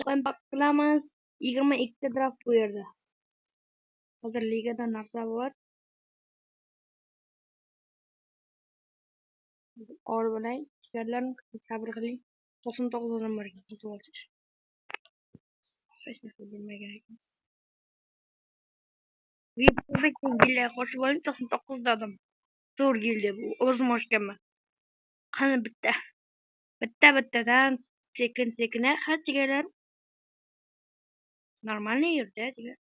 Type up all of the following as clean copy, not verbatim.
Open pack qilamiz. 22 ta draft bu yerda. Hozir ligada narsa bor. Or bilan chiqarlarim sabr qiling. 99 odam bor ekan, sotib olish. Hech narsa bilmagan ekan. Vip'ning gildiga qo'shib oling, 99 odam. Zo'r gildiya bu. O'zim ochganman. Qani bittadan sekin ha jigarlar. Normalniy yurdi jigar.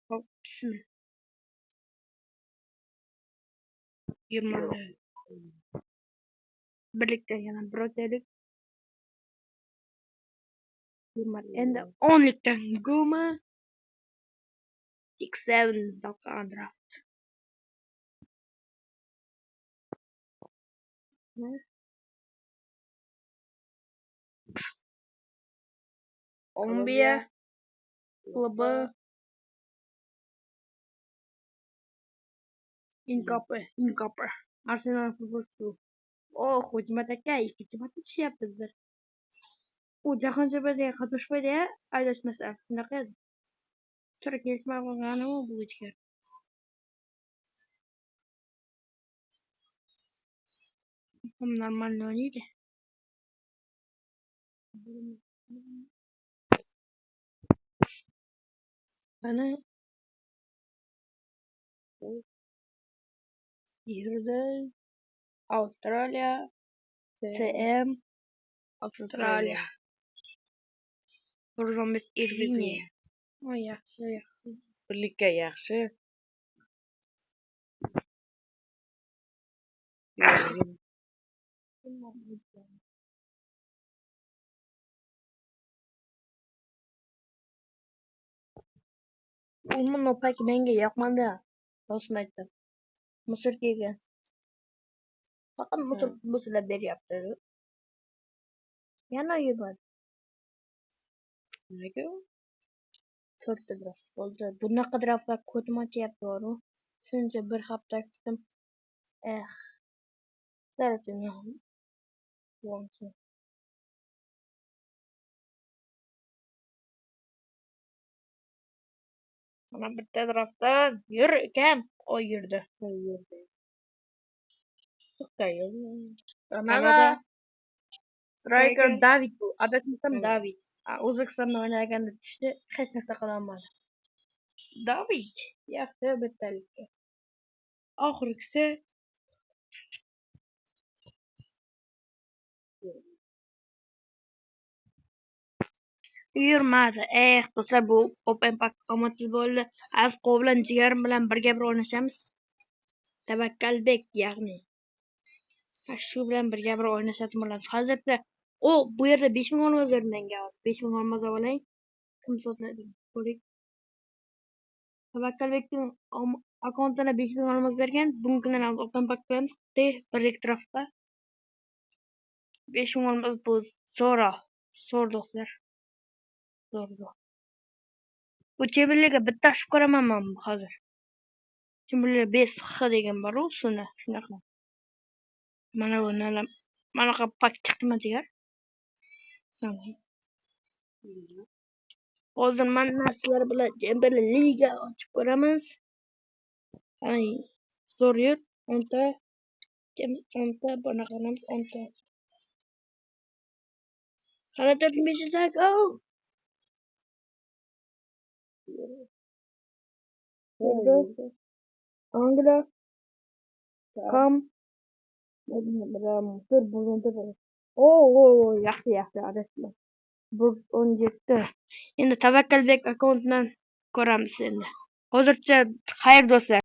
Hop, bismillah. Yurmadi. Birlikda yana bir o'taylik. Yurmadi. Endi 10 likdan goma. 6-7 dalqa draft. 11 klubu Inkopper. Arsenal futbolchisi. Oh, hujmat aka, ikkinchi marta tushyapti bizlar. U jahon chempionatiga qatnashmaydi, adashmasa. Shunaqa edi. To'g'ri kelishmay qolgani bu ichkar. Normalniy o'ynaydi. Ana yurdi Avstraliya CM Avstraliya 115 Irving. O yaxshi. Birlikka yaxshi. Umuman opak menga yoqmadi. Rostini aytdim. Misr kelgan. Faqat Misr futbolchilar beryapti. Yana yurmadi. Nega? 4 ta draft bo'ldi. Bunaqa draftlar ko'tmachyapti-ku. Shuncha bir hafta kutdim. Saraton yo'q. Mana bitta draftdan yur ekan. O yurdi. Kanada striker David bu. Adashmasam David. O'zbekistonda o'ynaganda tushdi, hech narsa qila olmadi. David yaxshi bittalikka. Oxirgisi yurmadi. Do'stlar, bu open pack omadsiz bo'ldi. Azqo bilan jigarim bilan birga bir o'ynashamiz. Tavakkalbek, ya'ni shu bilan birga bir o'ynashamiz bo'ladi. Hozirda bu yerda 5000 olmaz menga. 5000 olmaz oling. Kim sotadi? Ko'ring. Tavakkalbekning akkauntida 5000 olmaz bergan. Bundan open pack qilamiz. Bir draftda 5000 olmaz bu zo'r do'stlar. Zo'r. Bu chemberlarga bitta ashib ko'raman men hozir. Chemberlar 5H degan bor-ku, shunaqa. Mana pak chiqdimi jigar? Hozir mana sizlar bilan chemberlar liga ochib ko'ramiz. Ay, zo'r yur. 10 ta bunaqamiz 10 ta. Qani topmishiz aka? Angla kam yaxshi adashdim. 117. Endi Tavakkalbek akkauntidan ko'ramiz endi. Hozircha xayr do'stlar.